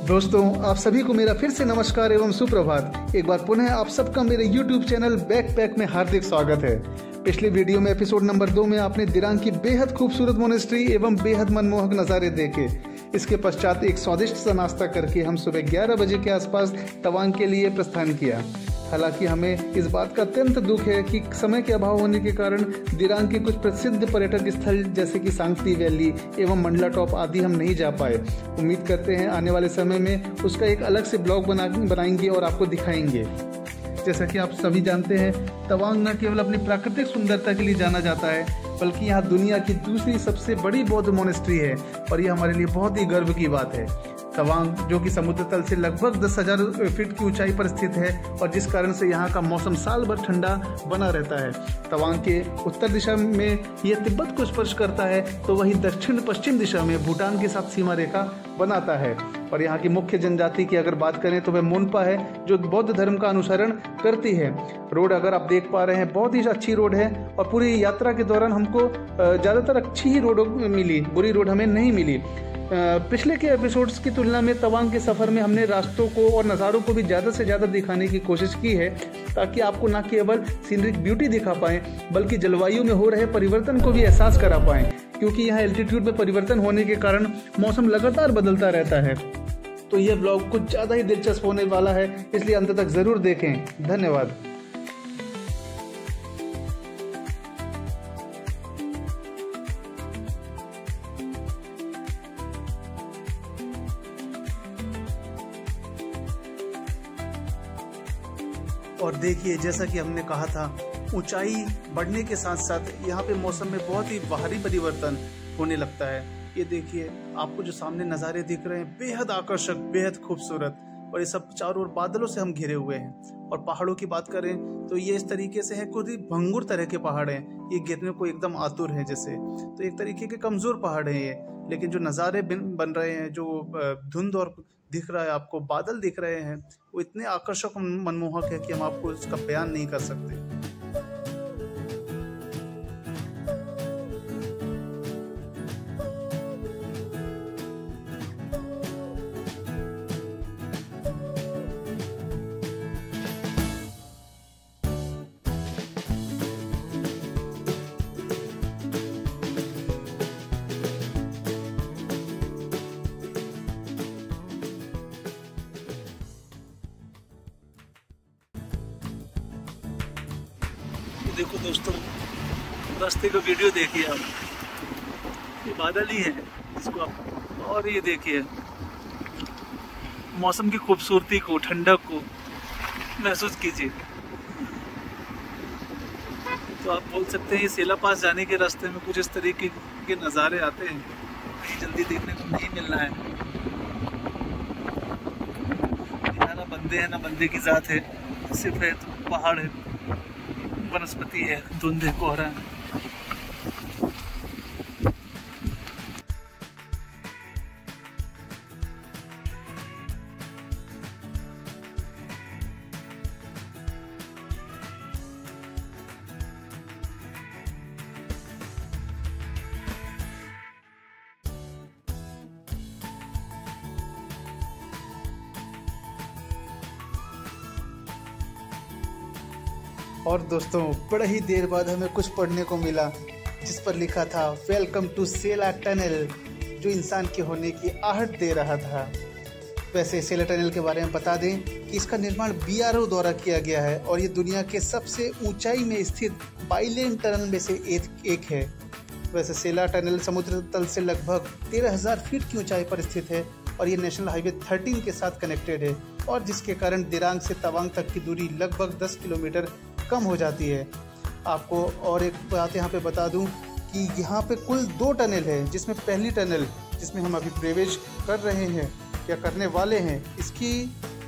दोस्तों, आप सभी को मेरा फिर से नमस्कार एवं सुप्रभात। एक बार पुनः आप सबका मेरे YouTube चैनल बैकपैक में हार्दिक स्वागत है। पिछले वीडियो में एपिसोड नंबर 2 में आपने दिरांग की बेहद खूबसूरत मोनेस्ट्री एवं बेहद मनमोहक नज़ारे देखे। इसके पश्चात एक स्वादिष्ट सा नाश्ता करके हम सुबह 11 बजे के आसपास तवांग के लिए प्रस्थान किया। हालांकि हमें इस बात का अत्यंत दुख है कि समय के अभाव होने के कारण दिरांग के कुछ प्रसिद्ध पर्यटक स्थल जैसे कि सांगती वैली एवं मंडला टॉप आदि हम नहीं जा पाए। उम्मीद करते हैं आने वाले समय में उसका एक अलग से ब्लॉग बनाएंगे और आपको दिखाएंगे। जैसा कि आप सभी जानते हैं, तवांग न केवल अपनी प्राकृतिक सुंदरता के लिए जाना जाता है, बल्कि यहाँ दुनिया की दूसरी सबसे बड़ी बौद्ध मोनेस्ट्री है और ये हमारे लिए बहुत ही गर्व की बात है। तवांग, जो कि समुद्र तल से लगभग 10,000 फीट की ऊंचाई पर स्थित है और जिस कारण से यहाँ का मौसम साल भर ठंडा बना रहता है। तवांग के उत्तर दिशा में यह तिब्बत को स्पर्श करता है, तो वही दक्षिण पश्चिम दिशा में भूटान के साथ सीमा रेखा बनाता है। और यहाँ की मुख्य जनजाति की अगर बात करें तो वह मोनपा है, जो बौद्ध धर्म का अनुसरण करती है। रोड अगर आप देख पा रहे हैं, बहुत ही अच्छी रोड है और पूरी यात्रा के दौरान हमको ज़्यादातर अच्छी ही रोड मिली, बुरी रोड हमें नहीं मिली। पिछले के एपिसोड्स की तुलना में तवांग के सफ़र में हमने रास्तों को और नज़ारों को भी ज़्यादा से ज़्यादा दिखाने की कोशिश की है, ताकि आपको न केवल सीनरिक ब्यूटी दिखा पाएँ, बल्कि जलवायु में हो रहे परिवर्तन को भी एहसास करा पाएँ, क्योंकि यहाँ एल्टीट्यूड में परिवर्तन होने के कारण मौसम लगातार बदलता रहता है। तो यह ब्लॉग कुछ ज़्यादा ही दिलचस्प होने वाला है, इसलिए अंत तक ज़रूर देखें। धन्यवाद। और देखिए, जैसा कि हमने कहा था, ऊंचाई बढ़ने के साथ साथ यहाँ पे मौसम में बहुत ही बाहरी परिवर्तन होने लगता है। ये देखिए, आपको जो सामने नज़ारे दिख रहे हैं, बेहद आकर्षक, बेहद खूबसूरत, और ये सब चारों ओर बादलों से हम घिरे हुए हैं। और पहाड़ों की बात करें तो ये इस तरीके से है, कुछ भंगुर तरह के पहाड़ हैं, ये गिरने को एकदम आतुर है जैसे। तो एक तरीके के कमज़ोर पहाड़ हैं ये, लेकिन जो नज़ारे बन रहे हैं, जो धुंध और दिख रहा है आपको, बादल दिख रहे हैं, वो इतने आकर्षक मनमोहक है कि हम आपको इसका बयान नहीं कर सकते। देखो दोस्तों, रास्ते का वीडियो देखिए आप, ये बादल ही है इसको आप, और ये देखिए मौसम की खूबसूरती को, ठंडक को महसूस कीजिए। तो आप बोल सकते हैं ये सेला पास जाने के रास्ते में कुछ इस तरीके के नज़ारे आते हैं, जल्दी देखने को नहीं मिलना है। यहाँ ना बंदे हैं ना बंदे की जात है, सिर्फ है तो पहाड़ है, वनस्पति है, धुंध है, कोहरा है। और दोस्तों, बड़ा ही देर बाद हमें कुछ पढ़ने को मिला, जिस पर लिखा था वेलकम टू सेला टनल, जो इंसान के होने की आहट दे रहा था। वैसे सेला टनल के बारे में बता दें कि इसका निर्माण BRO द्वारा किया गया है और ये दुनिया के सबसे ऊंचाई में स्थित बाइलेन टनल में से एक है। वैसे सेला टनल समुद्र तल से लगभग 13,000 फीट की ऊंचाई पर स्थित है और ये नेशनल हाईवे 13 के साथ कनेक्टेड है, और जिसके कारण दिरांग से तवांग तक की दूरी लगभग 10 किलोमीटर कम हो जाती है। आपको और एक बात यहाँ पे बता दूँ कि यहाँ पे कुल 2 टनल है, जिसमें पहली टनल, जिसमें हम अभी प्रवेश कर रहे हैं या करने वाले हैं, इसकी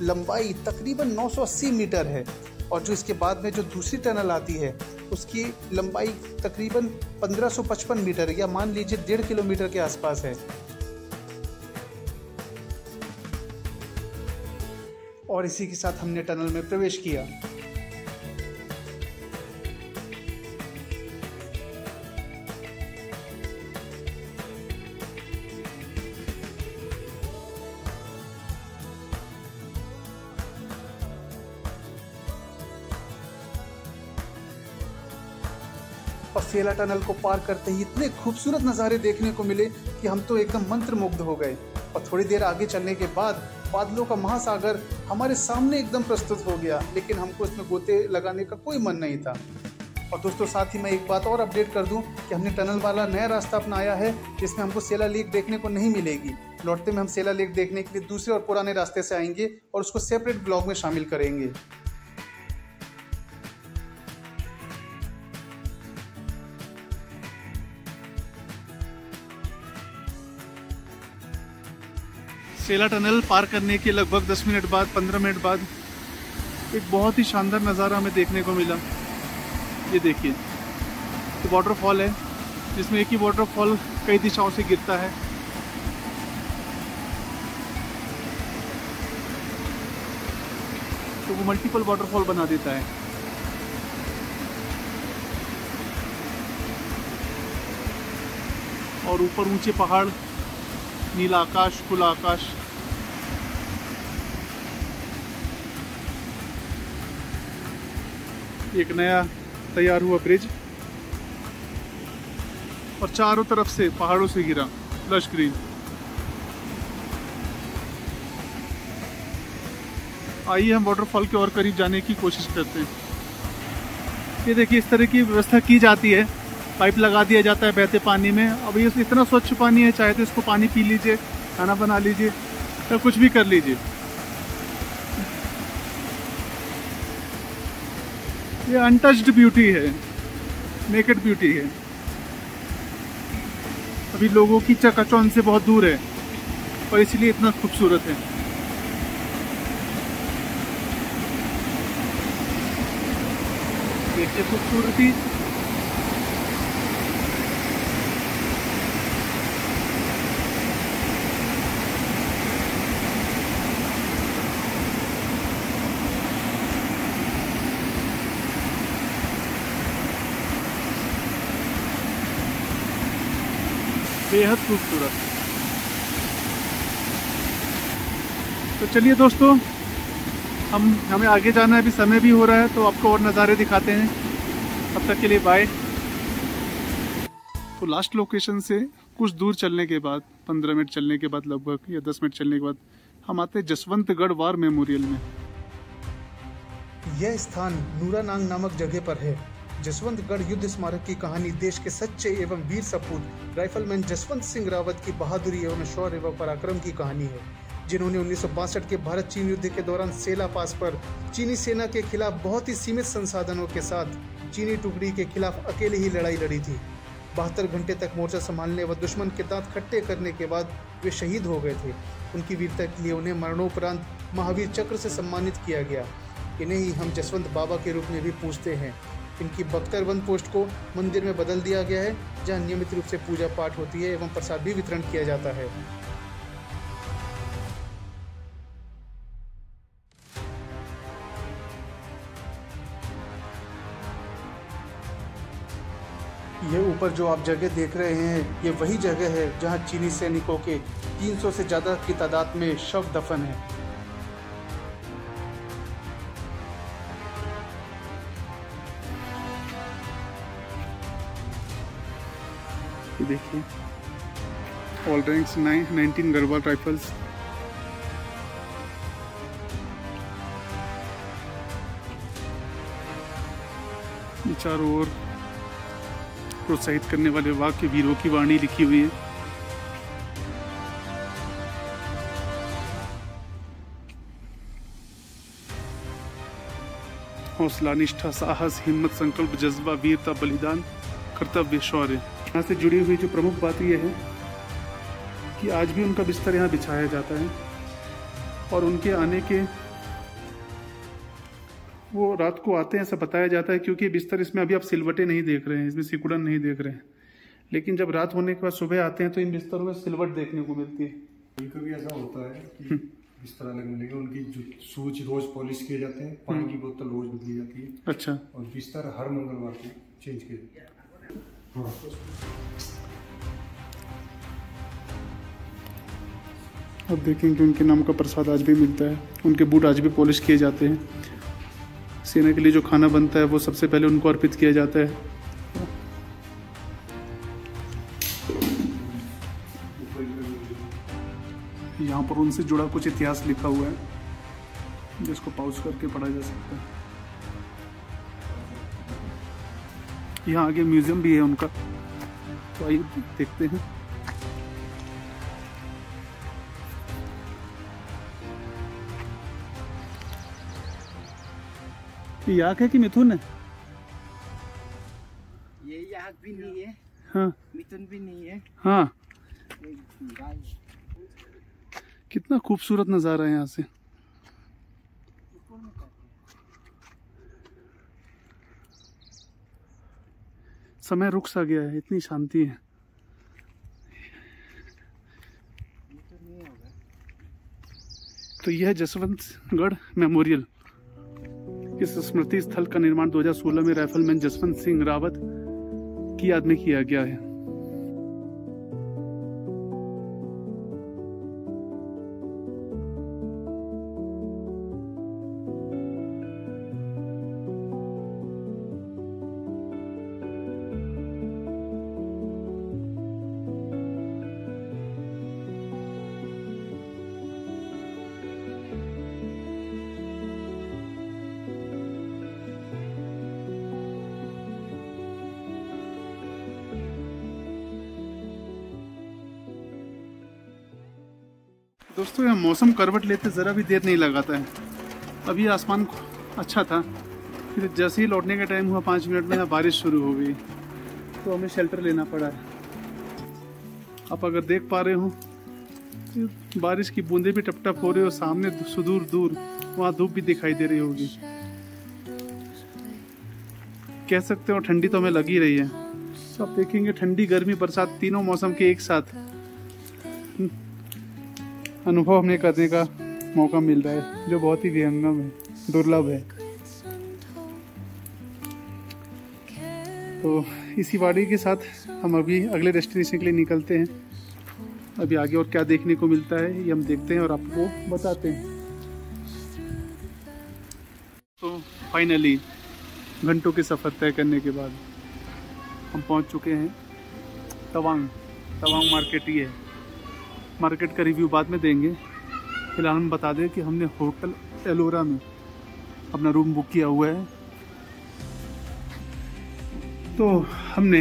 लंबाई तकरीबन 980 मीटर है, और जो इसके बाद में जो दूसरी टनल आती है उसकी लंबाई तकरीबन 1555 मीटर या मान लीजिए 1.5 किलोमीटर के आसपास है। और इसी के साथ हमने टनल में प्रवेश किया। और सेला टनल को पार करते ही इतने खूबसूरत नज़ारे देखने को मिले कि हम तो एकदम मंत्रमुग्ध हो गए। और थोड़ी देर आगे चलने के बाद बादलों का महासागर हमारे सामने एकदम प्रस्तुत हो गया, लेकिन हमको इसमें गोते लगाने का कोई मन नहीं था। और दोस्तों साथ ही मैं एक बात और अपडेट कर दूं कि हमने टनल वाला नया रास्ता अपनाया है जिसमें हमको सेला लेक देखने को नहीं मिलेगी। लौटते में हम सेला लेक देखने के लिए दूसरे और पुराने रास्ते से आएंगे और उसको सेपरेट ब्लॉग में शामिल करेंगे। सेला टनल पार करने के लगभग 10 मिनट बाद 15 मिनट बाद एक बहुत ही शानदार नज़ारा हमें देखने को मिला। ये देखिए, तो वाटरफॉल है जिसमें एक ही वाटरफॉल कई दिशाओं से गिरता है। तो वो मल्टीपल वाटरफॉल बना देता है। और ऊपर ऊंचे पहाड़, नीला आकाश, खुला आकाश। एक नया तैयार हुआ ब्रिज और चारों तरफ से पहाड़ों से घिरा लश ग्रीन। आइए हम वाटरफॉल के और करीब जाने की कोशिश करते हैं। ये देखिए, इस तरह की व्यवस्था की जाती है, पाइप लगा दिया जाता है बहते पानी में। अब ये इतना स्वच्छ पानी है, चाहे तो इसको पानी पी लीजिए, खाना बना लीजिए या कुछ भी कर लीजिए। ये अनटच्ड ब्यूटी है, नेकेड ब्यूटी है। अभी लोगों की चकाचौंध से बहुत दूर है और इसलिए इतना खूबसूरत है। देखिए खूबसूरती। बेहद खूबसूरत। तो चलिए दोस्तों, हमें आगे जाना है, अभी समय भी हो रहा है, तो आपको और नज़ारे दिखाते हैं। तब तक के लिए बाय। तो लास्ट लोकेशन से कुछ दूर चलने के बाद, 15 मिनट चलने के बाद लगभग, या 10 मिनट चलने के बाद हम आते हैं जसवंतगढ़ वार मेमोरियल में। यह स्थान नूरानांग नामक जगह पर है। जसवंतगढ़ युद्ध स्मारक की कहानी देश के सच्चे एवं वीर सपूत राइफलमैन जसवंत सिंह रावत की बहादुरी एवं शौर्य एवं पराक्रम की कहानी है, जिन्होंने 1962 के भारत चीन युद्ध के दौरान सेला पास पर चीनी सेना के खिलाफ बहुत ही सीमित संसाधनों के साथ चीनी टुकड़ी के खिलाफ अकेले ही लड़ाई लड़ी थी। 72 घंटे तक मोर्चा संभालने व दुश्मन के दांत खट्टे करने के बाद वे शहीद हो गए थे। उनकी वीरता के लिए उन्हें मरणोपरांत महावीर चक्र से सम्मानित किया गया। इन्हें ही हम जसवंत बाबा के रूप में भी पूजते हैं। इनकी बख्तरबंद पोस्ट को मंदिर में बदल दिया गया है, जहां नियमित रूप से पूजा पाठ होती है एवं प्रसाद भी वितरण किया जाता है। ये ऊपर जो आप जगह देख रहे हैं, ये वही जगह है जहां चीनी सैनिकों के 300 से ज़्यादा की तादाद में शव दफन है। ये देखिए, ऑल रैंक्स 19 गढ़वाल राइफल्स। ये चारों ओर प्रोत्साहित करने वाले वाक्य, वीरों की वाणी लिखी हुई है। हौसला, निष्ठा, साहस, हिम्मत, संकल्प, जज्बा, वीरता, बलिदान, कर्तव्य, शौर्य। यहाँ से जुड़ी हुई जो प्रमुख बात यह है कि आज भी उनका बिस्तर यहाँ बिछाया जाता है और उनके आने के, वो रात को आते हैं ऐसा बताया जाता है, क्योंकि बिस्तर, इसमें अभी आप सिलवटें नहीं देख रहे हैं, इसमें सिकुड़न नहीं देख रहे हैं, लेकिन जब रात होने के बाद सुबह आते हैं तो इन बिस्तरों में सिलवट देखने को मिलती है। कभी ऐसा होता है कि बिस्तर लगने लगे, उनकी जो सूच रोज पॉलिश किए जाते हैं, पानी की बोतल रोज बदली जाती है। अच्छा। और बिस्तर हर मंगलवार को चेंज किया जाता है। हाँ। अब देखेंगे उनके नाम का प्रसाद आज भी मिलता है, उनके बूट आज भी पॉलिश किए जाते हैं। सेना के लिए जो खाना बनता है वो सबसे पहले उनको अर्पित किया जाता है। जहाँ पर उनसे जुड़ा कुछ इतिहास लिखा हुआ है, जिसको पॉज करके पढ़ा जा सकता है। यहाँ आगे म्यूजियम भी है उनका, तो आइए देखते हैं। ये याक है कि मिथुन है? ये याक भी नहीं है, हाँ मिथुन भी नहीं है, हाँ। ये गाय है। कितना खूबसूरत नज़ारा है यहाँ से। समय रुक सा गया है, इतनी शांति है। तो यह है जसवंतगढ़ मेमोरियल। इस स्मृति स्थल का निर्माण 2016 में राइफलमैन जसवंत सिंह रावत की याद में किया गया है। दोस्तों यहाँ मौसम करवट लेते ज़रा भी देर नहीं लगाता है। अभी आसमान अच्छा था, फिर जैसे ही लौटने का टाइम हुआ 5 मिनट में यहाँ बारिश शुरू हो गई, तो हमें शेल्टर लेना पड़ा है। आप अगर देख पा रहे हो तो बारिश की बूंदें भी टप टप हो रही है और सामने सुदूर दूर वहाँ धूप भी दिखाई दे रही होगी। कह सकते हो ठंडी तो हमें लगी रही है। तो आप देखेंगे ठंडी गर्मी बरसात तीनों मौसम के एक साथ अनुभव हमें करने का मौका मिल रहा है, जो बहुत ही विहंगम है, दुर्लभ है। तो इसी वाड़ी के साथ हम अभी अगले डेस्टिनेशन के लिए निकलते हैं। अभी आगे और क्या देखने को मिलता है ये हम देखते हैं और आपको बताते हैं। तो फाइनली घंटों के सफ़र तय करने के बाद हम पहुंच चुके हैं तवांग। तवांग मार्केट ही है। मार्केट का रिव्यू बाद में देंगे। फिलहाल हम बता दें कि हमने होटल एलोरा में अपना रूम बुक किया हुआ है। तो हमने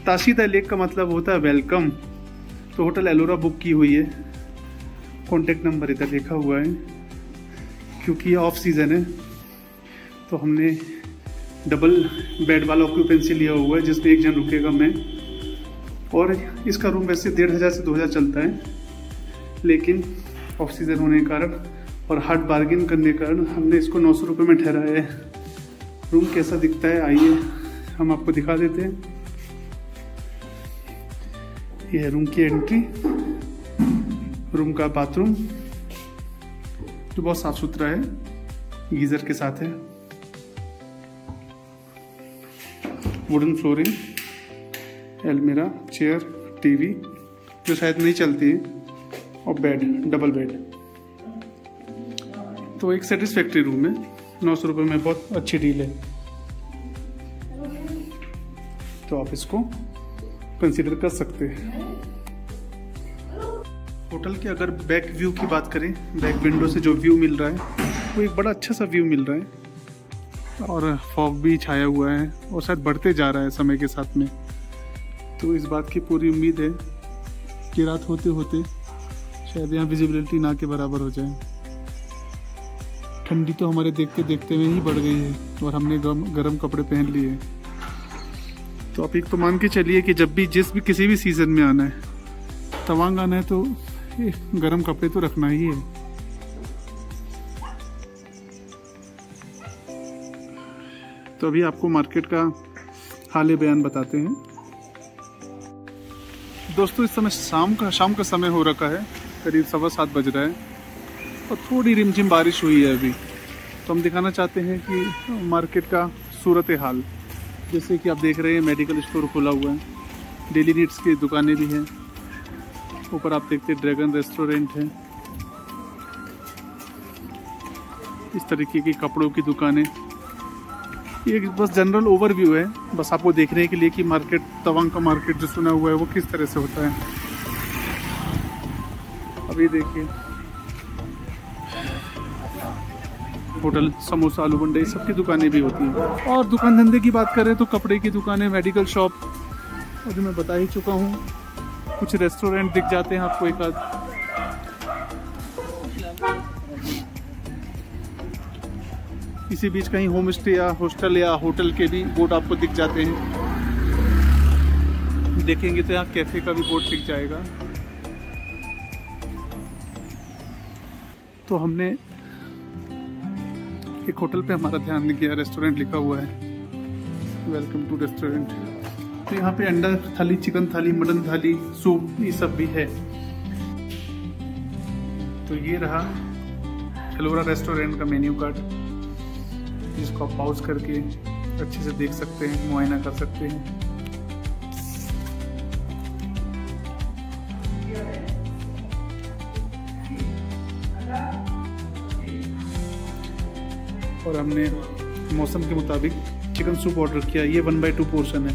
ताशीदा लेक का मतलब होता है वेलकम, तो होटल एलोरा बुक की हुई है। कॉन्टेक्ट नंबर इधर लिखा हुआ है। क्योंकि ये ऑफ सीज़न है तो हमने डबल बेड वाला ऑक्यूपेंसी लिया हुआ है, जिसमें एक जन रुकेगा मैं। और इसका रूम वैसे 1500 से 2000 चलता है, लेकिन ऑफ सीज़न होने के कारण और हार्ड बार्गेन करने के कारण हमने इसको 900 रुपये में ठहराया है। रूम कैसा दिखता है आइए हम आपको दिखा देते हैं। यह है रूम की एंट्री। रूम का बाथरूम जो बहुत साफ सुथरा है, गीजर के साथ है। वुडन फ्लोरिंग, अलमीरा, चेयर, टीवी जो शायद नहीं चलती है, और बेड, डबल बेड। तो एक सेटिस्फैक्ट्री रूम है। 900 रुपये में बहुत अच्छी डील है, तो आप इसको कंसीडर कर सकते हैं। होटल के अगर बैक व्यू की बात करें, बैक विंडो से जो व्यू मिल रहा है वो एक बड़ा अच्छा सा व्यू मिल रहा है। और फॉग भी छाया हुआ है और शायद बढ़ते जा रहा है समय के साथ में। तो इस बात की पूरी उम्मीद है कि रात होते होते शायद यहाँ विजिबिलिटी ना के बराबर हो जाए। ठंडी तो हमारे देखते देखते में ही बढ़ गई है और हमने गर्म कपड़े पहन लिए। तो आप एक तो मान के चलिए कि जब भी किसी भी सीज़न में आना है, तवांग आना है, तो गर्म कपड़े तो रखना ही है। तो अभी आपको मार्केट का हाल बयान बताते हैं। दोस्तों इस समय शाम का समय हो रखा है, करीब 7:15 बज रहा है और थोड़ी रिमझिम बारिश हुई है अभी। तो हम दिखाना चाहते हैं कि मार्केट का सूरत हाल। जैसे कि आप देख रहे हैं मेडिकल स्टोर खुला हुआ है, डेली नीड्स की दुकानें भी हैं। ऊपर आप देखते हैं ड्रैगन रेस्टोरेंट है। इस तरीके की कपड़ों की दुकानें। ये बस जनरल ओवरव्यू है, बस आपको देखने के लिए कि मार्केट, तवांग का मार्केट जो सुना हुआ है वो किस तरह से होता है। अभी देखिए होटल, समोसा, आलू बंडे, सबकी दुकानें भी होती हैं। और दुकान धंधे की बात करें तो कपड़े की दुकानें, मेडिकल शॉप, और जो मैं बता ही चुका हूँ, कुछ रेस्टोरेंट दिख जाते हैं आपको एक आध। इसी बीच कहीं होम स्टे या हॉस्टल या होटल के भी बोर्ड आपको दिख जाते हैं। देखेंगे तो यहाँ कैफे का भी बोर्ड दिख जाएगा। तो हमने एक होटल पे हमारा ध्यान नहीं किया, रेस्टोरेंट लिखा हुआ है, वेलकम टू रेस्टोरेंट। तो यहाँ पे अंडा थाली, चिकन थाली, मटन थाली, सूप, ये सब भी है। तो ये रहा एलोरा रेस्टोरेंट का मेन्यू कार्ड, जिसको आप पॉज करके अच्छे से देख सकते हैं, मुआयना कर सकते हैं। और हमने मौसम के मुताबिक चिकन सूप ऑर्डर किया। ये 1/2 पोर्शन है।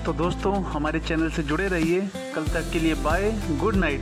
तो दोस्तों हमारे चैनल से जुड़े रहिए। कल तक के लिए बाय, गुड नाइट।